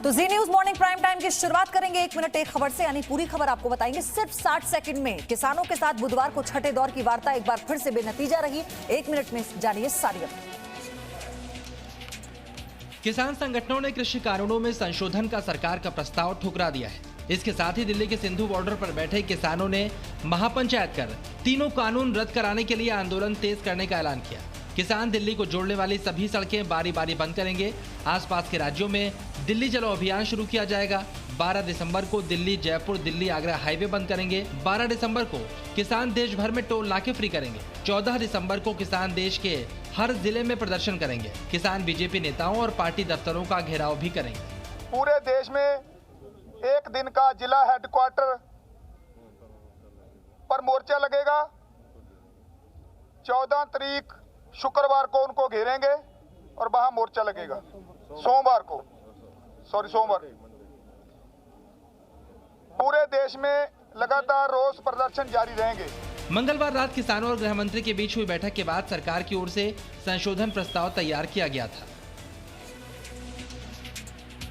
तो जी news morning prime time की शुरुआत करेंगे 1 मिनट एक खबर से, यानी पूरी खबर आपको बताएंगे सिर्फ 60 सेकंड में। किसानों के साथ बुधवार को छठे दौर की वार्ता एक बार फिर से बेनतीजा रही। 1 मिनट में जानिए सारी अपडेट। किसान संगठनों ने कृषि कानूनों में संशोधन का सरकार का प्रस्ताव ठुकरा दिया है। इसके साथ ही दिल्ली के सिंधु बॉर्डर पर बैठे किसानों ने महापंचायत कर तीनों कानून रद्द कराने के लिए आंदोलन तेज करने का ऐलान किया। किसान दिल्ली को जोड़ने वाली सभी सड़कें बारी बारी बंद करेंगे। आसपास के राज्यों में दिल्ली चलो अभियान शुरू किया जाएगा। 12 दिसंबर को दिल्ली जयपुर दिल्ली आगरा हाईवे बंद करेंगे। 12 दिसंबर को किसान देश भर में टोल नाके फ्री करेंगे। 14 दिसंबर को किसान देश के हर जिले में प्रदर्शन करेंगे। किसान बीजेपी नेताओं और पार्टी दफ्तरों का घेराव भी करेंगे। पूरे देश में एक दिन का जिला हेडक्वार्टर पर मोर्चा लगेगा। 14 तारीख शुक्रवार को उनको घेरेंगे और वहां मोर्चा लगेगा। सोमवार पूरे देश में लगातार रोष प्रदर्शन जारी रहेंगे। मंगलवार रात किसानों और गृह मंत्री के बीच हुई बैठक के बाद सरकार की ओर से संशोधन प्रस्ताव तैयार किया गया था।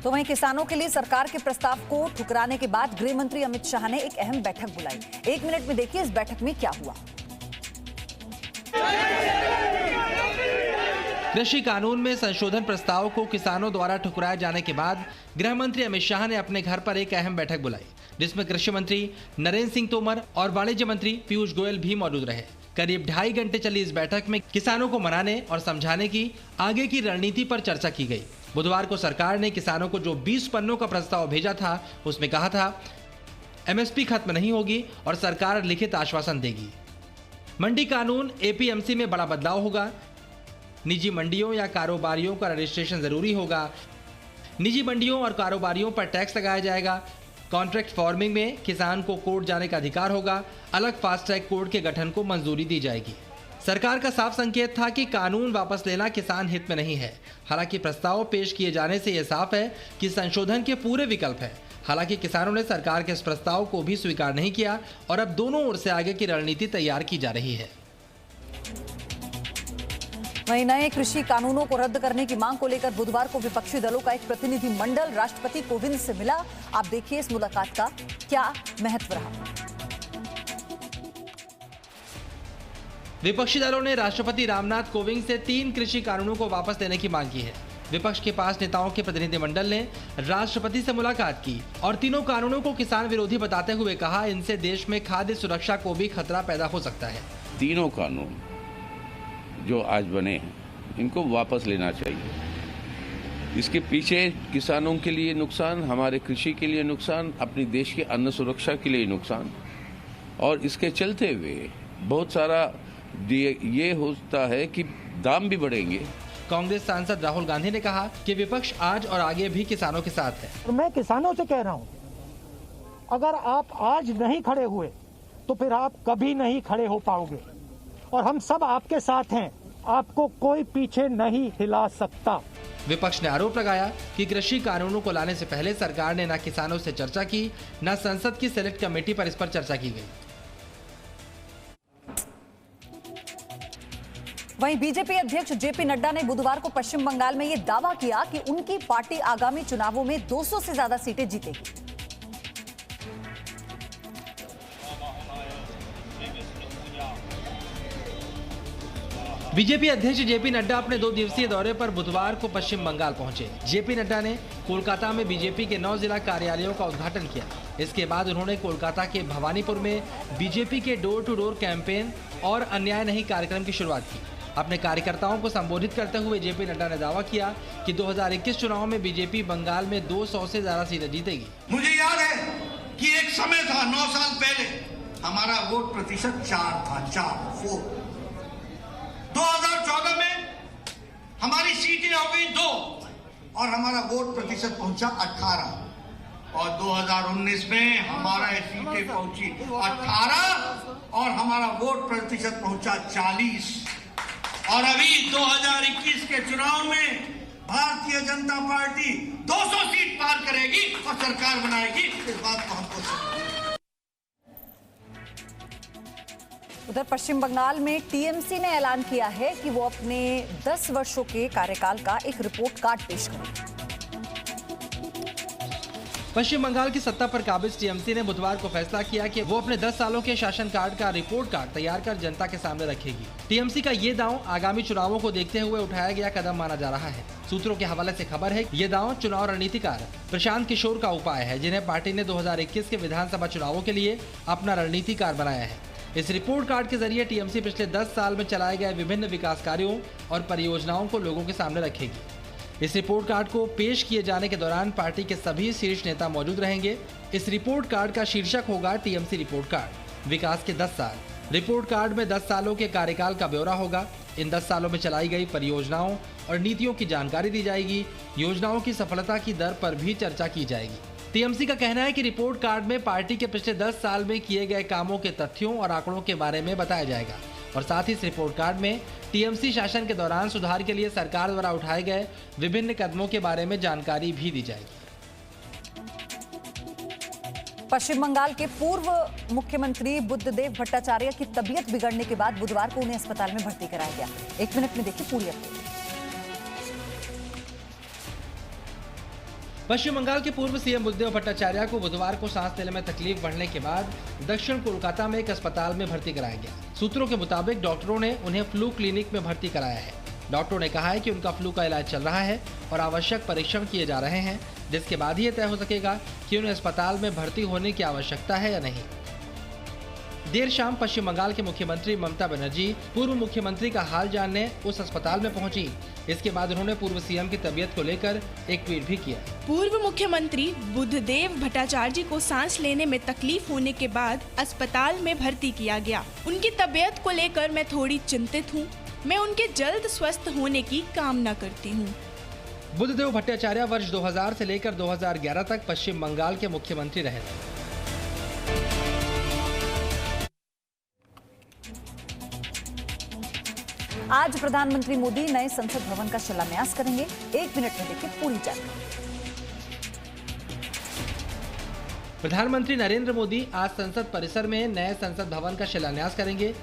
तो वहीं किसानों के लिए सरकार के प्रस्ताव को ठुकराने के बाद गृह मंत्री अमित शाह ने एक अहम बैठक बुलाई। 1 मिनट में देखिए इस बैठक में क्या हुआ। कृषि कानून में संशोधन प्रस्ताव को किसानों द्वारा ठुकराए जाने के बाद गृह मंत्री अमित शाह ने अपने घर पर एक अहम बैठक बुलाई, जिसमें कृषि मंत्री नरेंद्र सिंह तोमर और वाणिज्य मंत्री पीयूष गोयल भी मौजूद रहे। करीब 2.5 घंटे चली इस बैठक में किसानों को मनाने और समझाने की आगे की रणनीति पर चर्चा की गई। बुधवार को सरकार ने किसानों को जो 20 पन्नों का प्रस्ताव भेजा था, उसमें कहा था एमएसपी खत्म नहीं होगी और सरकार लिखित आश्वासन देगी। मंडी कानून एपीएमसी में बड़ा बदलाव होगा। निजी मंडियों या कारोबारियों का रजिस्ट्रेशन जरूरी होगा। निजी मंडियों और कारोबारियों पर टैक्स लगाया जाएगा। कॉन्ट्रैक्ट फार्मिंग में किसान को कोर्ट जाने का अधिकार होगा। अलग फास्ट ट्रैक कोर्ट के गठन को मंजूरी दी जाएगी। सरकार का साफ संकेत था कि कानून वापस लेना किसान हित में नहीं है। हालांकि प्रस्ताव पेश किए जाने से यह साफ है कि संशोधन के पूरे विकल्प है। हालांकि किसानों ने सरकार के इस प्रस्ताव को भी स्वीकार नहीं किया और अब दोनों ओर से आगे की रणनीति तैयार की जा रही है। वहीं नए कृषि कानूनों को रद्द करने की मांग को लेकर बुधवार को विपक्षी दलों का एक प्रतिनिधि मंडल राष्ट्रपति कोविंद से मिला। आप देखिए इस मुलाकात का क्या महत्व रहा। विपक्षी दलों ने राष्ट्रपति रामनाथ कोविंद से 3 कृषि कानूनों को वापस लेने की मांग की है। विपक्ष के 5 नेताओं के प्रतिनिधिमंडल ने राष्ट्रपति से मुलाकात की और तीनों कानूनों को किसान विरोधी बताते हुए कहा, इनसे देश में खाद्य सुरक्षा को भी खतरा पैदा हो सकता है। तीनों कानून जो आज बने हैं, इनको वापस लेना चाहिए। इसके पीछे किसानों के लिए नुकसान, हमारे कृषि के लिए नुकसान, अपनी देश की अन्न सुरक्षा के लिए नुकसान, और इसके चलते हुए बहुत सारा ये होता है कि दाम भी बढ़ेंगे। कांग्रेस सांसद राहुल गांधी ने कहा कि विपक्ष आज और आगे भी किसानों के साथ है। और मैं किसानों से कह रहा हूं, अगर आप आज नहीं खड़े हुए तो फिर आप कभी नहीं खड़े हो पाओगे, और हम सब आपके साथ हैं। आपको कोई पीछे नहीं हिला सकता। विपक्ष ने आरोप लगाया कि कृषि कानूनों को लाने से पहले सरकार ने न किसानों से चर्चा की, न संसद की सेलेक्ट कमेटी पर इस पर चर्चा की गई। वहीं बीजेपी अध्यक्ष जेपी नड्डा ने बुधवार को पश्चिम बंगाल में यह दावा किया कि उनकी पार्टी आगामी चुनावों में 200 से ज्यादा सीटें जीतेगी। बीजेपी अध्यक्ष जेपी नड्डा अपने 2 दिवसीय दौरे पर बुधवार को पश्चिम बंगाल पहुंचे। जेपी नड्डा ने कोलकाता में बीजेपी के 9 जिला कार्यालयों का उद्घाटन किया। इसके बाद उन्होंने कोलकाता के भवानीपुर में बीजेपी के डोर टू डोर कैंपेन और अन्याय नहीं कार्यक्रम की शुरुआत की। अपने कार्यकर्ताओं को संबोधित करते हुए जेपी नड्डा ने दावा किया कि 2021 चुनाव में बीजेपी बंगाल में 200 से ज्यादा सीटें जीतेगी। मुझे याद है कि एक समय था 9 साल पहले, हमारा वोट प्रतिशत 4 था। 2014 में हमारी सीटें हो गई 2 और हमारा वोट प्रतिशत पहुंचा 18, और 2019 में हमारा सीटें पहुंची 18 और हमारा वोट प्रतिशत पहुंचा 40, और अभी 2021 के चुनाव में भारतीय जनता पार्टी 200 सीट पार करेगी और सरकार बनाएगी। इस बात को हमको समझना है। उधर पश्चिम बंगाल में टीएमसी ने ऐलान किया है कि वो अपने 10 वर्षों के कार्यकाल का एक रिपोर्ट कार्ड पेश करेगी। पश्चिम बंगाल की सत्ता पर काबिज टीएमसी ने बुधवार को फैसला किया कि वो अपने 10 सालों के शासन कार्ड का रिपोर्ट कार्ड तैयार कर जनता के सामने रखेगी। टीएमसी का ये दांव आगामी चुनावों को देखते हुए उठाया गया कदम माना जा रहा है। सूत्रों के हवाले से खबर है ये दांव चुनाव रणनीतिकार प्रशांत किशोर का उपाय है, जिन्हें पार्टी ने 2021 के विधानसभा चुनावों के लिए अपना रणनीतिकार बनाया है। इस रिपोर्ट कार्ड के जरिए टीएमसी पिछले 10 साल में चलाए गए विभिन्न विकास कार्यों और परियोजनाओं को लोगों के सामने रखेगी। इस रिपोर्ट कार्ड को पेश किए जाने के दौरान पार्टी के सभी शीर्ष नेता मौजूद रहेंगे। इस रिपोर्ट कार्ड का शीर्षक होगा टीएमसी रिपोर्ट कार्ड, विकास के 10 साल। रिपोर्ट कार्ड में 10 सालों के कार्यकाल का ब्यौरा होगा। इन 10 सालों में चलाई गई परियोजनाओं और नीतियों की जानकारी दी जाएगी। योजनाओं की सफलता की दर पर भी चर्चा की जाएगी। टीएमसी का कहना है कि रिपोर्ट कार्ड में पार्टी के पिछले 10 साल में किए गए कामों के तथ्यों और आंकड़ों के बारे में बताया जाएगा और साथ ही इस रिपोर्ट कार्ड में टीएमसी शासन के दौरान सुधार के लिए सरकार द्वारा उठाए गए विभिन्न कदमों के बारे में जानकारी भी दी जाएगी। पश्चिम बंगाल के पूर्व मुख्यमंत्री बुद्धदेव भट्टाचार्य की तबीयत बिगड़ने के बाद बुधवार को उन्हें अस्पताल में भर्ती कराया गया। 1 मिनट में देखिए पूरी अपडेट। पश्चिम बंगाल के पूर्व सीएम बुद्धदेव भट्टाचार्य को बुधवार को सांस लेने में तकलीफ बढ़ने के बाद दक्षिण कोलकाता में एक अस्पताल में भर्ती कराया गया। सूत्रों के मुताबिक डॉक्टरों ने उन्हें फ्लू क्लिनिक में भर्ती कराया है। डॉक्टरों ने कहा है कि उनका फ्लू का इलाज चल रहा है और आवश्यक परीक्षण किए जा रहे हैं, जिसके बाद ही यह तय हो सकेगा कि उन्हें अस्पताल में भर्ती होने की आवश्यकता है या नहीं। देर शाम पश्चिम बंगाल के मुख्यमंत्री ममता बनर्जी पूर्व मुख्यमंत्री का हाल जानने उस अस्पताल में पहुंची। इसके बाद उन्होंने पूर्व सीएम की तबीयत को लेकर एक ट्वीट भी किया। पूर्व मुख्यमंत्री बुद्धदेव भट्टाचार्य को सांस लेने में तकलीफ होने के बाद अस्पताल में भर्ती किया गया। उनकी तबीयत को लेकर मैं थोड़ी चिंतित हूँ। मैं उनके जल्द स्वस्थ होने की कामना करती हूँ। बुद्धदेव भट्टाचार्य वर्ष 2000 से लेकर 2011 तक पश्चिम बंगाल के मुख्यमंत्री रहे थे। आज प्रधानमंत्री मोदी नए संसद भवन का शिलान्यास करेंगे। 1 मिनट में देखिए पूरी जानकारी। प्रधानमंत्री नरेंद्र मोदी आज संसद परिसर में नए संसद भवन का शिलान्यास करेंगे।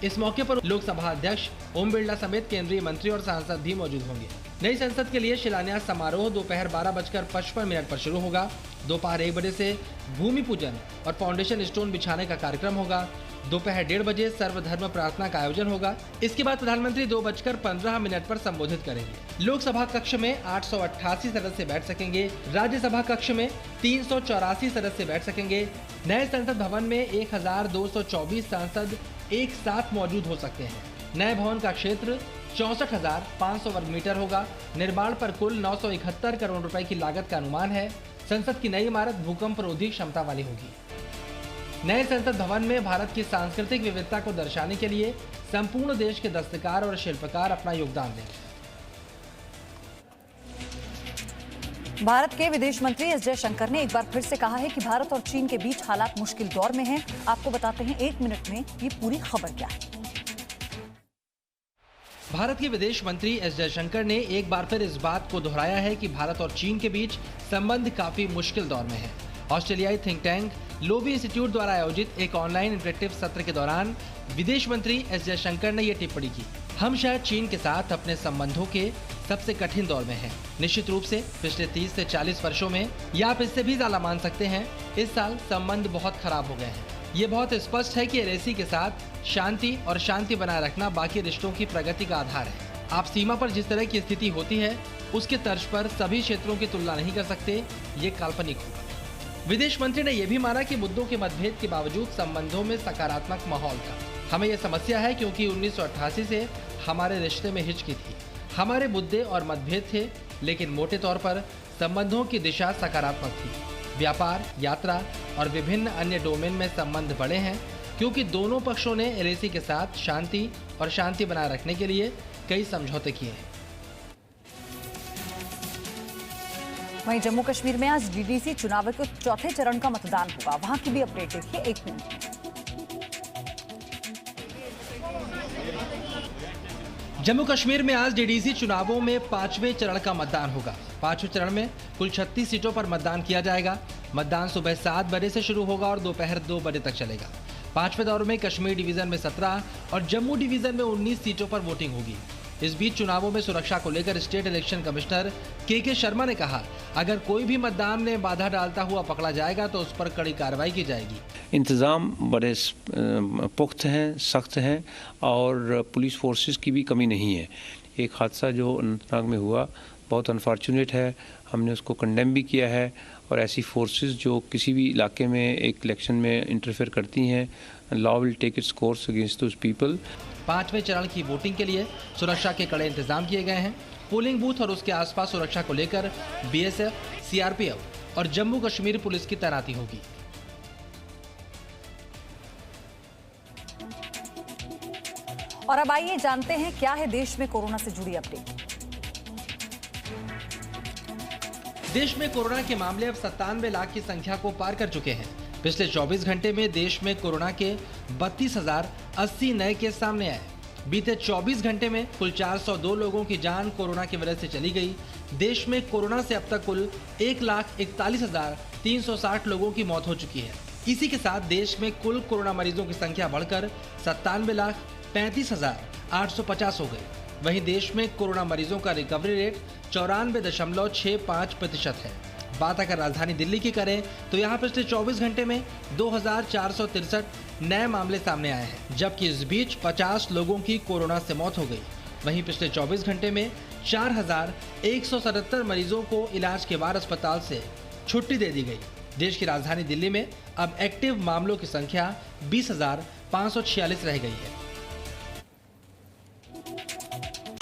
इस मौके पर लोकसभा अध्यक्ष ओम बिरला समेत केंद्रीय मंत्री और सांसद भी मौजूद होंगे। नई संसद के लिए शिलान्यास समारोह दोपहर 12:55 पर शुरू होगा। दोपहर 1 बजे से भूमि पूजन और फाउंडेशन स्टोन बिछाने का कार्यक्रम होगा। दोपहर 1:30 बजे सर्वधर्म प्रार्थना का आयोजन होगा। इसके बाद प्रधानमंत्री 2:15 पर संबोधित करेंगे। लोकसभा कक्ष में 888 सदस्य बैठ सकेंगे। राज्यसभा कक्ष में 384 सदस्य बैठ सकेंगे। नए संसद भवन में 1224 सांसद एक साथ मौजूद हो सकते हैं। नए भवन का क्षेत्र 64,500 वर्ग मीटर होगा। निर्माण पर कुल 971 करोड़ रुपए की लागत का अनुमान है। संसद की नई इमारत भूकंप रोधी क्षमता वाली होगी। नए संसद भवन में भारत की सांस्कृतिक विविधता को दर्शाने के लिए संपूर्ण देश के दस्तकार और शिल्पकार अपना योगदान देंगे। भारत के विदेश मंत्री एस जयशंकर ने एक बार फिर से कहा है कि भारत और चीन के बीच हालात मुश्किल दौर में हैं। आपको बताते हैं 1 मिनट में ये पूरी खबर क्या है। भारत के विदेश मंत्री एस जयशंकर ने एक बार फिर इस बात को दोहराया है कि भारत और चीन के बीच संबंध काफी मुश्किल दौर में है। ऑस्ट्रेलियाई थिंक टैंक लोबी इंस्टीट्यूट द्वारा आयोजित एक ऑनलाइन इंटरेक्टिव सत्र के दौरान विदेश मंत्री एस जयशंकर ने ये टिप्पणी की। हम शायद चीन के साथ अपने संबंधों के सबसे कठिन दौर में हैं। निश्चित रूप से पिछले 30 से 40 वर्षों में, या आप इससे भी ज्यादा मान सकते हैं, इस साल संबंध बहुत खराब हो गए हैं। ये बहुत स्पष्ट है कि एलएसी के साथ शांति और शांति बनाए रखना बाकी रिश्तों की प्रगति का आधार है। आप सीमा पर जिस तरह की स्थिति होती है उसके तर्ज पर सभी क्षेत्रों की तुलना नहीं कर सकते, ये काल्पनिक होगा। विदेश मंत्री ने यह भी माना कि मुद्दों के मतभेद के बावजूद संबंधों में सकारात्मक माहौल था। हमें यह समस्या है क्योंकि 1988 से हमारे रिश्ते में हिचकी थी। हमारे मुद्दे और मतभेद थे, लेकिन मोटे तौर पर संबंधों की दिशा सकारात्मक थी। व्यापार, यात्रा और विभिन्न अन्य डोमेन में संबंध बढ़े हैं क्योंकि दोनों पक्षों ने एलएसी के साथ शांति और शांति बनाए रखने के लिए कई समझौते किए हैं। वहीं जम्मू कश्मीर में आज डीडीसी चुनाव के चौथे चरण का मतदान होगा। वहां की भी अपडेट देखिए 1 मिनट। जम्मू कश्मीर में आज डीडीसी चुनावों में 5वें चरण का मतदान होगा। 5वें चरण में कुल 36 सीटों पर मतदान किया जाएगा। मतदान सुबह 7 बजे से शुरू होगा और दोपहर 2 बजे तक चलेगा। 5वें दौर में कश्मीर डिवीजन में 17 और जम्मू डिवीजन में 19 सीटों पर वोटिंग होगी। इस बीच चुनावों में सुरक्षा को लेकर स्टेट इलेक्शन कमिश्नर के शर्मा ने कहा, अगर कोई भी मतदान में बाधा डालता हुआ पकड़ा जाएगा तो उस पर कड़ी कार्रवाई की जाएगी। इंतज़ाम बड़े पुख्त हैं, सख्त हैं और पुलिस फोर्सेस की भी कमी नहीं है। एक हादसा जो अनंतनाग में हुआ बहुत अनफॉर्चुनेट है, हमने उसको कंडेम भी किया है और ऐसी फोर्सेस जो किसी भी इलाके में एक इलेक्शन में इंटरफेयर करती हैं, law will take its course against those people. 5वें चरण की वोटिंग के लिए सुरक्षा के कड़े इंतजाम किए गए हैं। पोलिंग बूथ और उसके आसपास सुरक्षा को लेकर BSF, CRPF और जम्मू कश्मीर पुलिस की तैनाती होगी। और अब आइए जानते हैं क्या है देश में कोरोना से जुड़ी अपडेट। देश में कोरोना के मामले अब 97 लाख की संख्या को पार कर चुके हैं। पिछले 24 घंटे में देश में कोरोना के 32,080 नए केस सामने आए। बीते 24 घंटे में कुल 402 लोगों की जान कोरोना की वजह से चली गई। देश में कोरोना से अब तक कुल 1,41,360 लोगों की मौत हो चुकी है। इसी के साथ देश में कुल कोरोना मरीजों की संख्या बढ़कर 97,35,850 हो गई। वहीं देश में कोरोना मरीजों का रिकवरी रेट 94.65% है। बात अगर राजधानी दिल्ली की करें तो यहाँ पिछले 24 घंटे में 2,463 नए मामले सामने आए हैं, जबकि इस बीच 50 लोगों की कोरोना से मौत हो गई। वहीं पिछले 24 घंटे में 4,177 मरीजों को इलाज के बाद अस्पताल से छुट्टी दे दी गई। देश की राजधानी दिल्ली में अब एक्टिव मामलों की संख्या 20,546 रह गई है।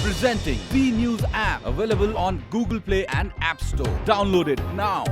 Presenting B News app, available on Google Play and App Store. Download it now.